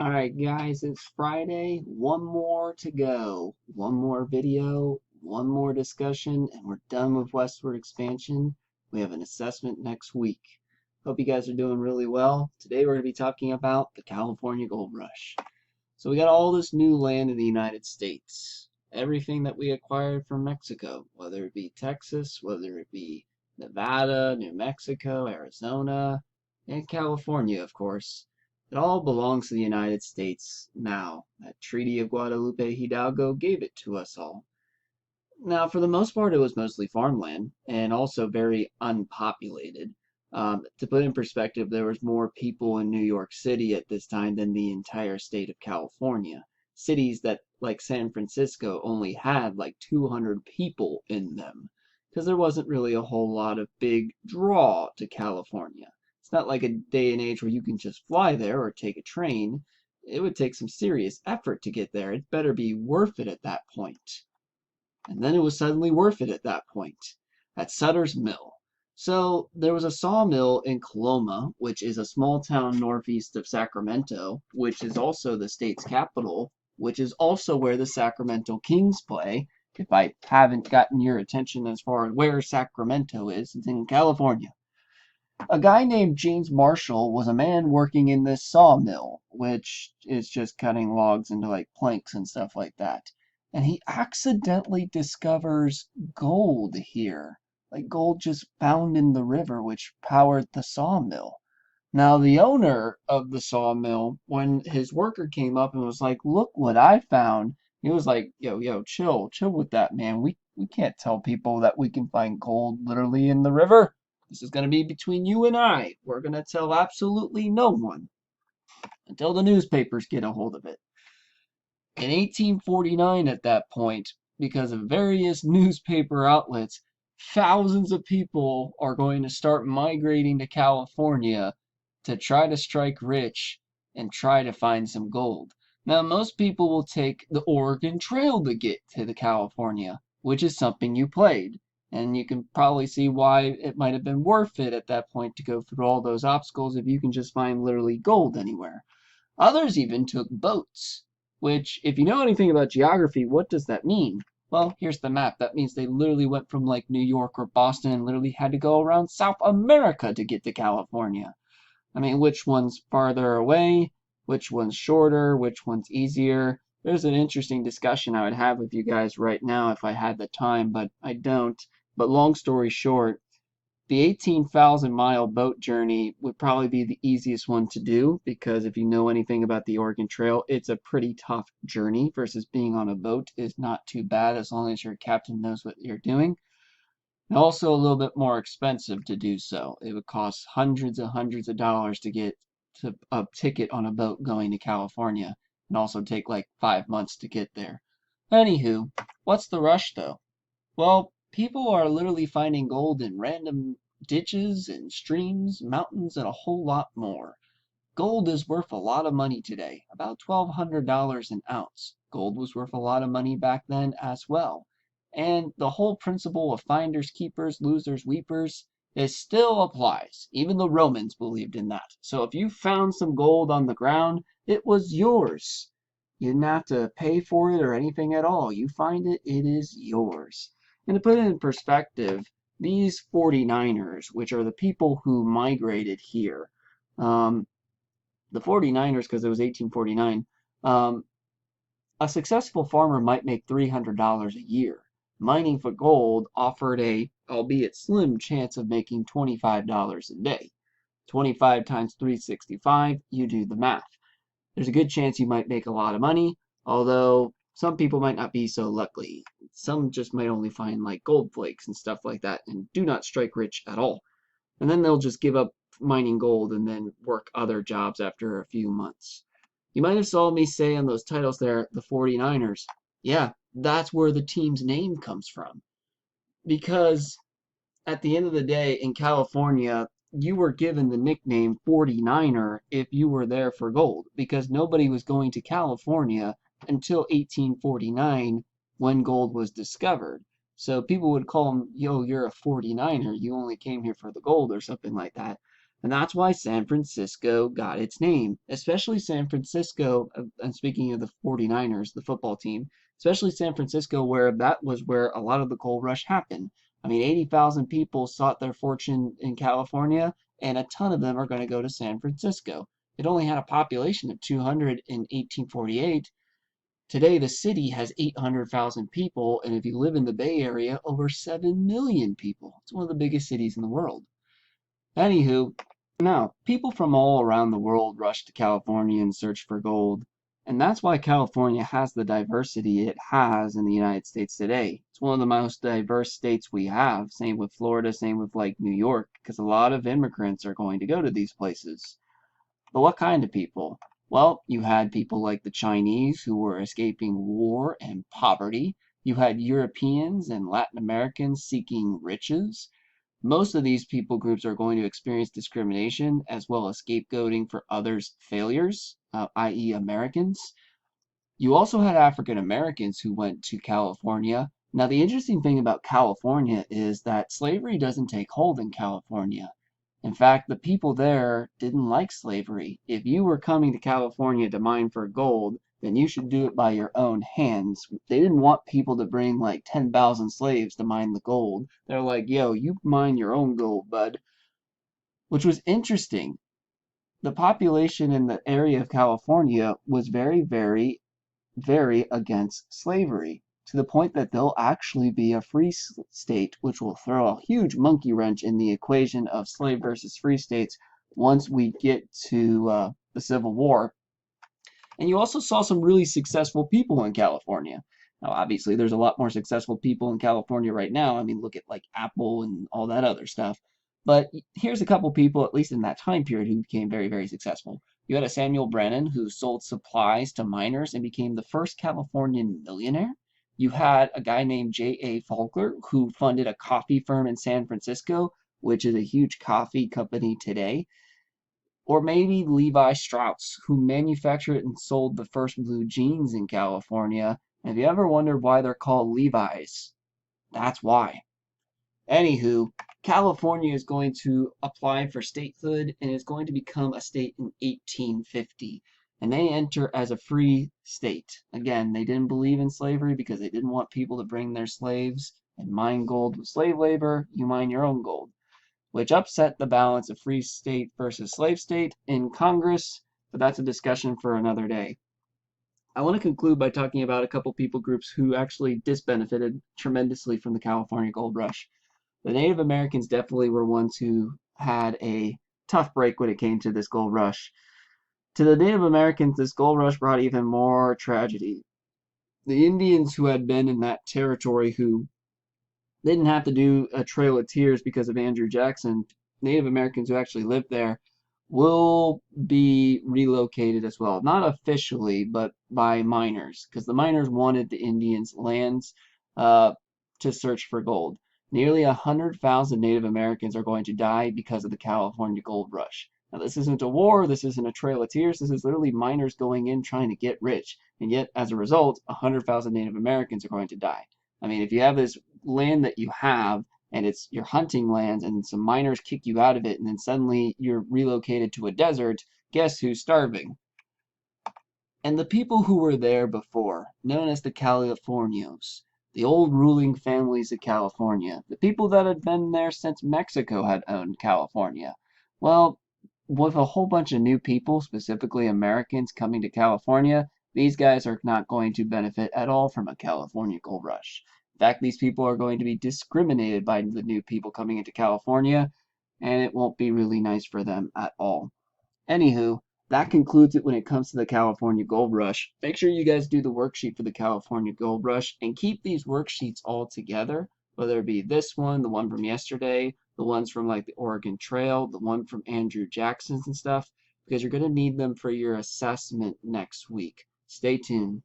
Alright guys, it's Friday, one more to go. One more video, one more discussion, and we're done with westward expansion. We have an assessment next week. Hope you guys are doing really well. Today we're going to be talking about the California Gold Rush. So we got all this new land in the United States. Everything that we acquired from Mexico, whether it be Texas, whether it be Nevada, New Mexico, Arizona, and California, of course. It all belongs to the United States now. That Treaty of Guadalupe Hidalgo gave it to us all. Now, for the most part, it was mostly farmland and also very unpopulated. To put in perspective, there was more people in New York City at this time than the entire state of California. Cities that, like San Francisco, only had like 200 people in them because there wasn't really a whole lot of big draw to California. It's not like a day and age where you can just fly there or take a train. It would take some serious effort to get there. It better be worth it at that point. And then it was suddenly worth it at that point, at Sutters Mill. So there was a sawmill in Coloma, which is a small town northeast of Sacramento, which is also the state's capital, which is also where the Sacramento Kings play. If I haven't gotten your attention as far as where Sacramento is, it's in California. A guy named James Marshall was a man working in this sawmill, which is just cutting logs into like planks and stuff like that. And he accidentally discovers gold here. Like gold just found in the river, which powered the sawmill. Now, the owner of the sawmill, when his worker came up and was like, "Look what I found," he was like, yo, chill with that, man. We can't tell people that we can find gold literally in the river. This is going to be between you and I. We're going to tell absolutely no one until the newspapers get a hold of it. In 1849 at that point, because of various newspaper outlets, thousands of people are going to start migrating to California to try to strike rich and try to find some gold. Now, most people will take the Oregon Trail to get to the California, which is something you played. And you can probably see why it might have been worth it at that point to go through all those obstacles if you can just find literally gold anywhere. Others even took boats, which, if you know anything about geography, what does that mean? Well, here's the map. That means they literally went from like New York or Boston and literally had to go around South America to get to California. I mean, which one's farther away? Which one's shorter? Which one's easier? There's an interesting discussion I would have with you guys right now if I had the time, but I don't. But long story short, the 18,000-mile boat journey would probably be the easiest one to do because if you know anything about the Oregon Trail, it's a pretty tough journey versus being on a boat is not too bad as long as your captain knows what you're doing. And also a little bit more expensive to do so. It would cost hundreds of dollars to get to a ticket on a boat going to California and also take like 5 months to get there. Anywho, what's the rush though? Well, people are literally finding gold in random ditches and streams, mountains, and a whole lot more. Gold is worth a lot of money today, about $1,200 an ounce. Gold was worth a lot of money back then as well. And the whole principle of finders, keepers, losers, weepers, it still applies. Even the Romans believed in that. So if you found some gold on the ground, it was yours. You didn't have to pay for it or anything at all. You find it, it is yours. And to put it in perspective, these 49ers, which are the people who migrated here, the 49ers, because it was 1849, a successful farmer might make $300 a year. Mining for gold offered a, albeit slim, chance of making $25 a day. 25 times 365, you do the math. There's a good chance you might make a lot of money, although some people might not be so lucky. Some just might only find like gold flakes and stuff like that and do not strike rich at all. And then they'll just give up mining gold and then work other jobs after a few months. You might have saw me say on those titles there, the 49ers. Yeah, that's where the team's name comes from. Because at the end of the day, in California, you were given the nickname 49er if you were there for gold. Because nobody was going to California until 1849 when gold was discovered. So people would call them, yo, you're a 49er. You only came here for the gold or something like that. And that's why San Francisco got its name, especially San Francisco. And speaking of the 49ers, the football team, especially San Francisco, where that was where a lot of the gold rush happened. I mean, 80,000 people sought their fortune in California, and a ton of them are going to go to San Francisco. It only had a population of 200 in 1848. Today, the city has 800,000 people, and if you live in the Bay Area, over 7 million people. It's one of the biggest cities in the world. Anywho, now, people from all around the world rush to California in search for gold, and that's why California has the diversity it has in the United States today. It's one of the most diverse states we have. Same with Florida, same with like New York, because a lot of immigrants are going to go to these places. But what kind of people? Well, you had people like the Chinese who were escaping war and poverty. You had Europeans and Latin Americans seeking riches. Most of these people groups are going to experience discrimination as well as scapegoating for others' failures, i.e., Americans. You also had African Americans who went to California. Now, the interesting thing about California is that slavery doesn't take hold in California. In fact, the people there didn't like slavery. If you were coming to California to mine for gold, then you should do it by your own hands. They didn't want people to bring like 10,000 slaves to mine the gold. They're like, yo, you mine your own gold, bud. Which was interesting. The population in the area of California was very against slavery, to the point that they'll actually be a free state, which will throw a huge monkey wrench in the equation of slave versus free states once we get to the Civil War. And you also saw some really successful people in California. Now, obviously, there's a lot more successful people in California right now. I mean, look at like Apple and all that other stuff. But here's a couple people, at least in that time period, who became very successful. You had a Samuel Brennan who sold supplies to miners and became the first Californian millionaire. You had a guy named J.A. Faulkner who funded a coffee firm in San Francisco, which is a huge coffee company today. Or maybe Levi Strauss, who manufactured and sold the first blue jeans in California. And if you ever wondered why they're called Levi's, that's why. Anywho, California is going to apply for statehood and is going to become a state in 1850. And they enter as a free state. Again, they didn't believe in slavery because they didn't want people to bring their slaves and mine gold with slave labor. You mine your own gold, which upset the balance of free state versus slave state in Congress, but that's a discussion for another day. I want to conclude by talking about a couple people groups who actually disbenefited tremendously from the California gold rush. The Native Americans definitely were ones who had a tough break when it came to this gold rush. To the Native Americans, this gold rush brought even more tragedy. The Indians who had been in that territory who didn't have to do a Trail of Tears because of Andrew Jackson. Native Americans who actually lived there will be relocated as well. Not officially, but by miners, because the miners wanted the Indians' lands to search for gold. Nearly 100,000 Native Americans are going to die because of the California gold rush. Now, this isn't a war, this isn't a Trail of Tears, this is literally miners going in trying to get rich. And yet, as a result, 100,000 Native Americans are going to die. I mean, if you have this land that you have and it's your hunting lands and some miners kick you out of it and then suddenly you're relocated to a desert, guess who's starving? And the people who were there before, known as the Californios, the old ruling families of California, the people that had been there since Mexico had owned California. Well, with a whole bunch of new people, specifically Americans coming to California, these guys are not going to benefit at all from a California gold rush. In fact, these people are going to be discriminated by the new people coming into California, and it won't be really nice for them at all. Anywho, that concludes it when it comes to the California Gold Rush. Make sure you guys do the worksheet for the California Gold Rush and keep these worksheets all together, whether it be this one, the one from yesterday, the ones from like the Oregon Trail, the one from Andrew Jackson's and stuff, because you're going to need them for your assessment next week. Stay tuned.